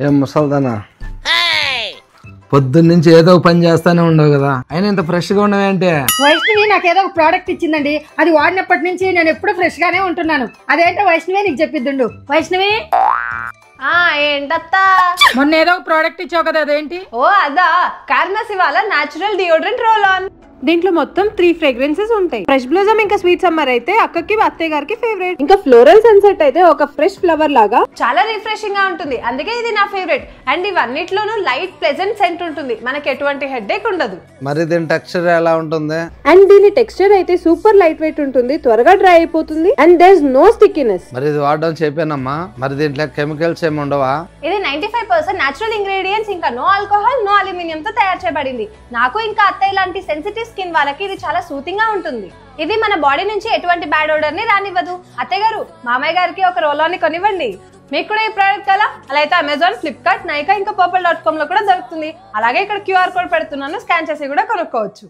ఏం ముసల్దానా పొద్దున్నుంచి ఏదో ఒక పని చేస్తానే ఉండవు కదా, అయినా ఇంత ఫ్రెష్ గా ఉండవు అంటే? వైష్ణవి నాకేదో ఒక ప్రోడక్ట్ ఇచ్చిందండి, అది వాడినప్పటి నుంచి నేను ఎప్పుడు ఫ్రెష్ గానే ఉంటున్నాను. అదేంటో వైష్ణవి నీకు చెప్పిద్దుండు. వైష్ణవి ఏంటత్తా మొన్న ఏదో ఒక ప్రోడక్ట్ ఇచ్చావు కదా, అదేంటి? ఓ అదా కార్నసివాల న్యాచురల్ డియోడ్రెంట్ రోల్ ఆన్. దీంట్లో మొత్తం 3 ఫ్రేగ్రెన్సెస్ ఉంటాయి. ఫ్రెష్ బ్లూజమ్ ఇంకా స్వీట్ సమ్మర్ అయితే అక్కకి అత్తయ్య గారికి ఫేవరెట్. ఇంకా ఫ్లోరల్ సన్సెట్ అయితే ఒక ఫ్రెష్ ఫ్లవర్ లాగా చాలా రిఫ్రెషింగ్ గా ఉంటుంది, అందుకే ఇది నా ఫేవరెట్. అండ్ ఇవన్నిట్లోనూ లైట్ ప్లెజెంట్ సెంట్ ఉంటుంది, మనకి ఎటువంటి హెడేక్ ఉండదు. మరి దీని టెక్స్చర్ ఎలా ఉంటుంది? అండ్ దీని టెక్స్చర్ అయితే సూపర్ లైట్ వెయిట్ ఉంటుంది, త్వరగా డ్రై అయిపోతుంది and there is no stickiness. మరి ఇది వాడడం చెప్పానమ్మా, మరి దీంట్లో కెమికల్స్ ఏమి ఉండవా? ఇది 95% న్యాచురల్ ఇంగ్రీడియంట్స్, ఇంకా నో ఆల్కహాల్, నో అల్యూమినియం తో తయారు చేయబడింది. నాకు ఇంకా అత్తయ్య లాంటి సెన్సిటివ్ స్కిన్ వాళ్ళకి ఇది చాలా సూతింగ్ గా ఉంటుంది. ఇది మన బాడీ నుంచి ఎటువంటి బ్యాడ్ ఓడర్ ని రానివ్వదు. అత్తయ్య గారు, మామయ్య గారికి ఒక రోల్ ఆన్ కొనివ్వండి. మీకు కూడా ఈ ప్రోడక్ట్ కదా, అలా అయితే అమెజాన్, ఫ్లిప్కార్ట్, నైకా ఇంకా purple.com లో కూడా దొరుకుతుంది. అలాగే ఇక్కడ QR కోడ్ పెడుతున్నాను, స్కాన్ చేసి కూడా కొనుక్కోవచ్చు.